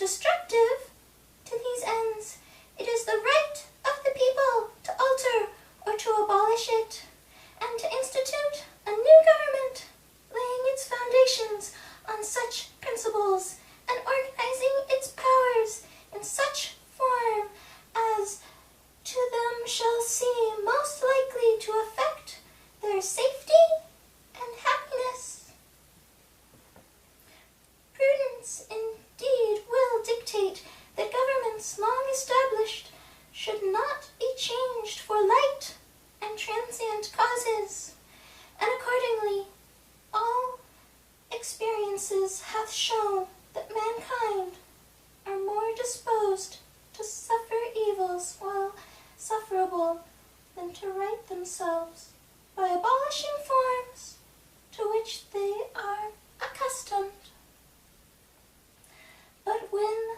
destructive to these ends, it is the right of the people to alter or to abolish it, and to institute a new government, laying its foundations on such principles and organizing its powers in such form as to them shall seem most likely to affect their safety and happiness. Prudence indeed will dictate that governments long established should not be changed for light and transient causes, and accordingly all experiences hath shown that mankind are more disposed to suffer evils while sufferable than to right themselves by abolishing forms to which they are accustomed. But when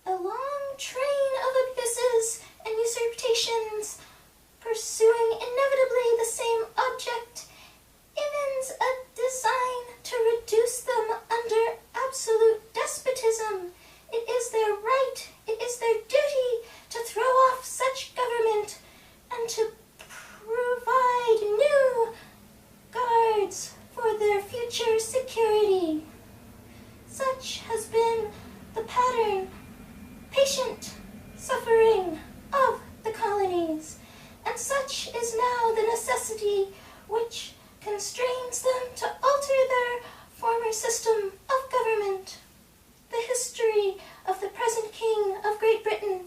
a long train of abuses and usurpations pursuing inevitably the same object evince a design to reduce them under absolute despotism, it is their right, it is their duty to throw off such government and to provide new guards for their future security. Such has been the pattern, patient suffering of the colonies, and such is now the necessity which constrains them to alter their former system of government. The history of the present King of Great Britain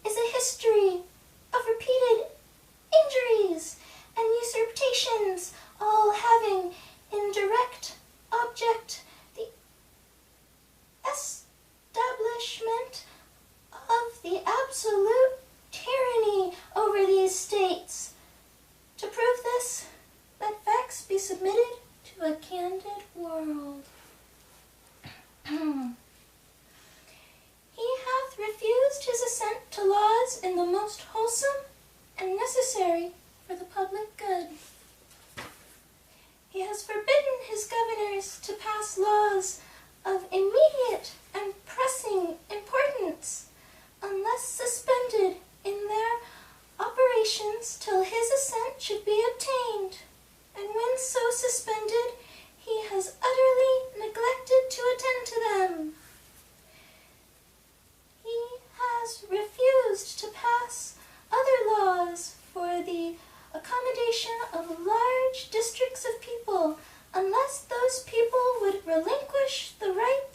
is a history of repeated injuries and usurpations, all having in direct object the establishment of the absolute tyranny over these states. To prove this, let facts be submitted to a candid world. He hath refused his assent to laws in the most wholesome and necessary for the public good. He has forbidden his governors to pass laws of immediate and pressing importance, unless suspended in their operations till his assent should be obtained, and when so suspended, he has utterly neglected to attend to them. He has refused to pass other laws for the accommodation of large districts of people, unless those people would relinquish the right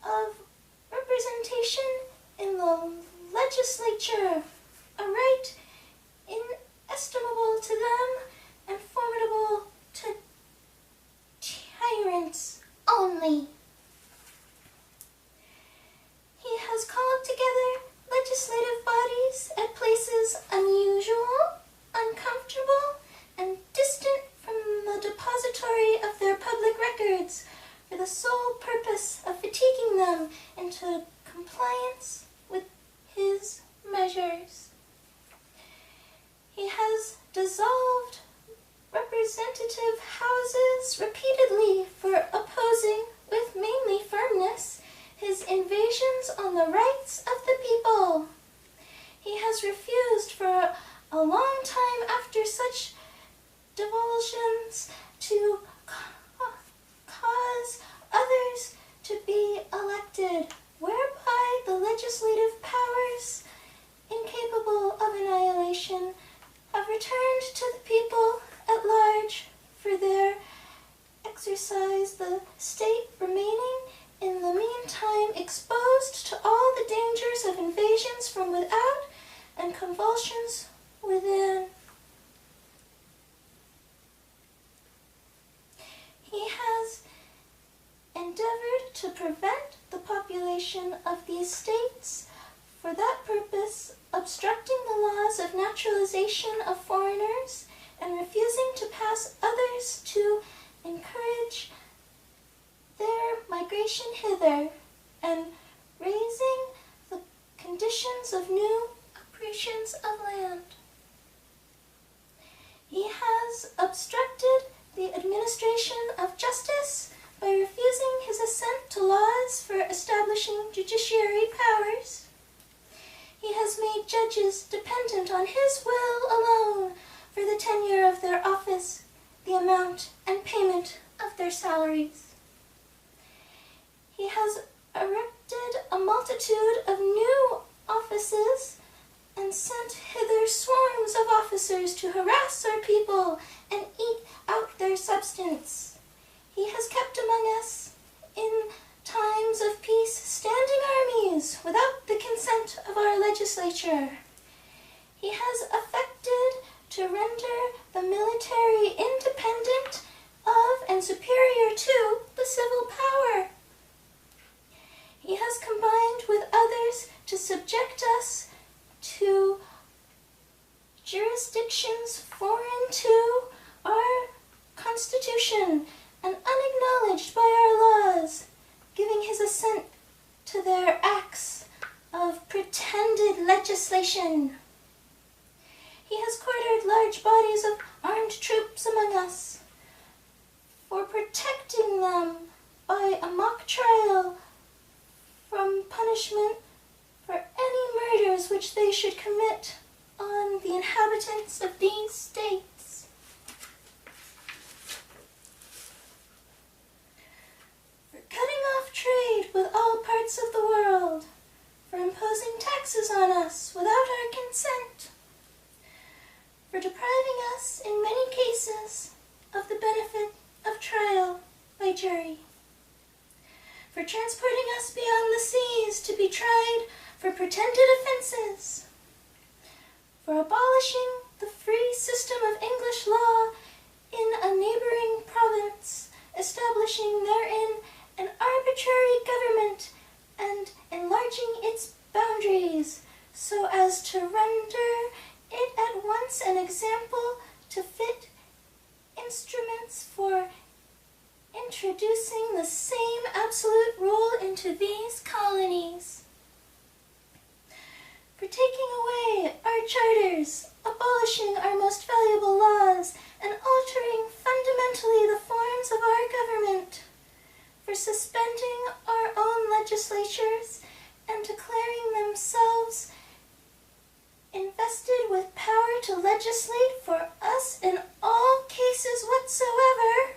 of representation in the legislature, a right inestimable to them and formidable to tyrants only. He has called together legislative bodies at places unusual, uncomfortable, and distant from the depository of their public records, for the sole purpose of fatiguing them into compliance with his measures. He has dissolved representative houses repeatedly for opposing, with mainly firmness, his invasions on the rights of the people. He has refused for a long time after such divulsions to cause others to be elected, whereby the legislative powers, incapable of annihilation, have returned to the people at large for their exercise, the state remaining in the meantime exposed to all the dangers of invasions from without and convulsions within. He has endeavored to prevent the population of these states, for that purpose obstructing the laws of naturalization of foreigners and refusing to pass others to encourage their migration hither, and raising the conditions of new appropriations of land. He has obstructed the administration of justice by refusing his assent to laws for establishing judiciary powers. He has made judges dependent on his will alone for the tenure of their office, the amount and payment of their salaries. He has erected a multitude of new offices and sent hither swarms of officers to harass our people and eat out their substance. He has kept among us, in times of peace, standing armies without the consent of our legislature. He has affected to render the military independent of and superior to the civil power. He has combined with others to subject us to jurisdictions foreign to our Constitution and unacknowledged by our laws, giving his assent to their acts of pretended legislation. He has quartered large bodies of armed troops among us, for protecting them by a mock trial from punishment for any murders which they should commit on the inhabitants of these states. For cutting off trade with all parts of the world, for imposing taxes on us without our consent, for depriving us in many cases of the benefit of trial by jury, for transporting us beyond the seas to be tried for pretended offenses, for abolishing the free system of English law in a neighboring province, establishing therein an arbitrary government and enlarging its boundaries so as to render it at once an example to fit instruments for introducing the same absolute rule into these colonies, for taking away our charters, abolishing our most valuable laws, and altering fundamentally the forms of our government, for suspending our own legislatures and declaring themselves invested with power to legislate for us in all cases whatsoever.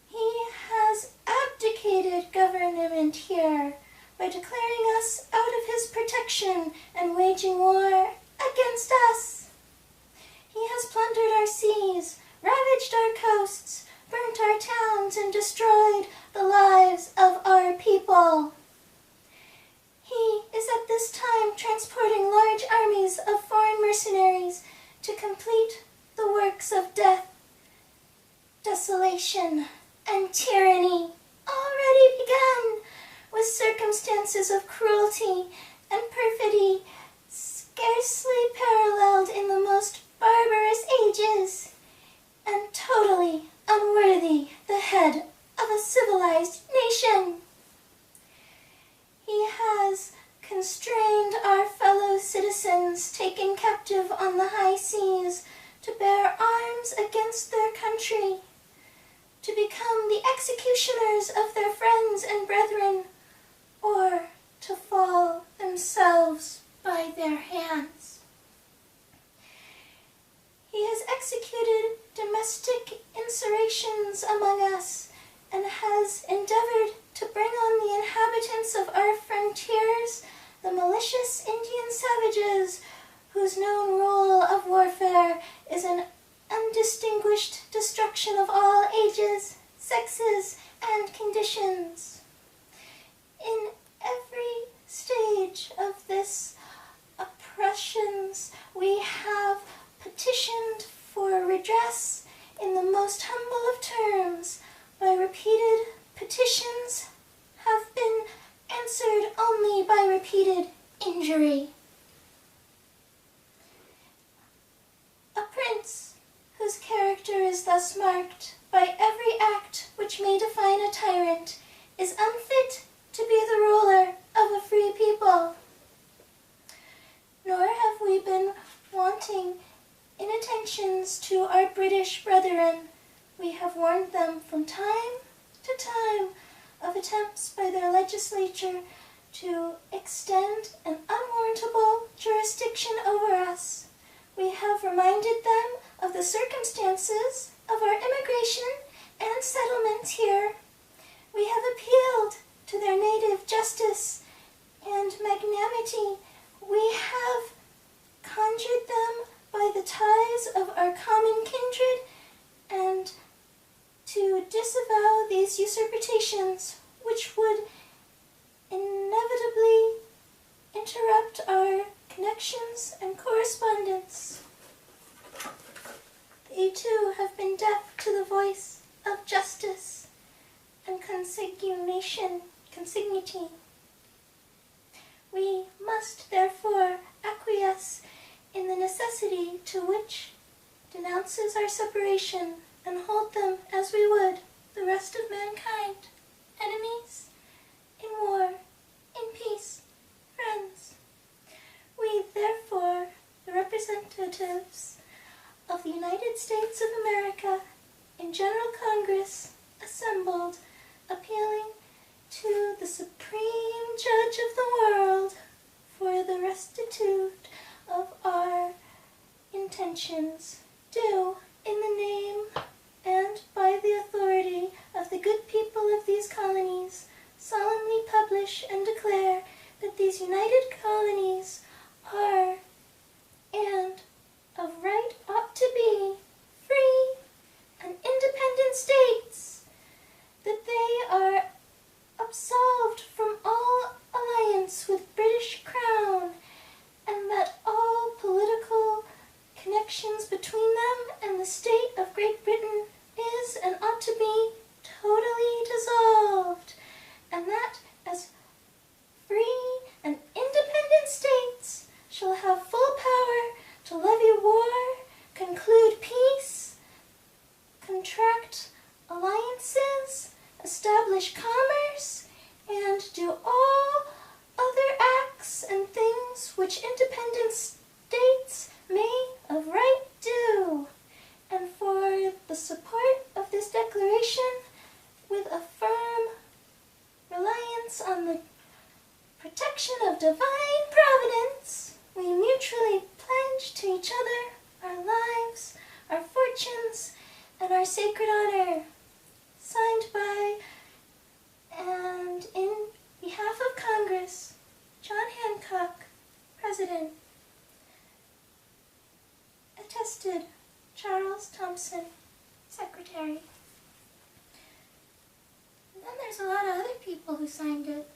He has abdicated government here by declaring us out of his protection and waging war against us. He has plundered our seas, ravaged our coasts, burnt our towns, and destroyed the lives of our people. He is at this time transporting large armies of foreign mercenaries to complete the works of death, desolation, and tyranny already begun, with circumstances of cruelty and perfidy scarcely paralleled in the most barbarous ages, and totally unworthy the head of a civilized nation. He has constrained our fellow citizens taken captive on the high seas to bear arms against their country, to become the executioners of their friends and brethren, or to fall themselves by their hands. He has executed domestic insurrections among us, and has endeavored to bring on the inhabitants of our frontiers the malicious Indian savages, whose known role of warfare is an undistinguished destruction of all ages, sexes, and conditions. In every stage of this oppressions, we have petitioned for redress in the most humble of terms, by repeated petitions, have been answered only by repeated injury. A prince whose character is thus marked by every act which may define a tyrant is unfit to be the ruler of a free people. Nor have we been wanting in attentions to our British brethren. We have warned them from time to legislature to extend an unwarrantable jurisdiction over us. We have reminded them of the circumstances of our immigration and settlement here. We have appealed to their native justice and magnanimity. We have conjured them by the ties of our common kindred and to disavow these usurpations, which would inevitably interrupt our connections and correspondence. They too have been deaf to the voice of justice and consignity. We must therefore acquiesce in the necessity to which denounces our separation and hold them as we would the rest of mankind, enemies, in war, in peace, friends. We therefore, the representatives of the United States of America in General Congress, assembled, appealing to the Supreme Judge of the world for the restitute of our intentions, do, in the name and by the authority of the good people of these colonies, solemnly publish and declare that these united colonies are, and of right ought to be, free and independent states, that they are absolved from all alliance with British Crown, and that all political connections between them and the state of Great Britain is and ought to be totally dissolved, and that as free and independent states shall have full power to levy war, conclude peace, contract alliances, establish commerce, and do all other acts and things which independent states may of right do. And for the support of this declaration, with a firm reliance on the protection of divine providence, we mutually pledge to each other our lives, our fortunes, and our sacred honor. Signed by and in behalf of Congress, John Hancock, President. Attested, Charles Thompson, Secretary. And then there's a lot of other people who signed it.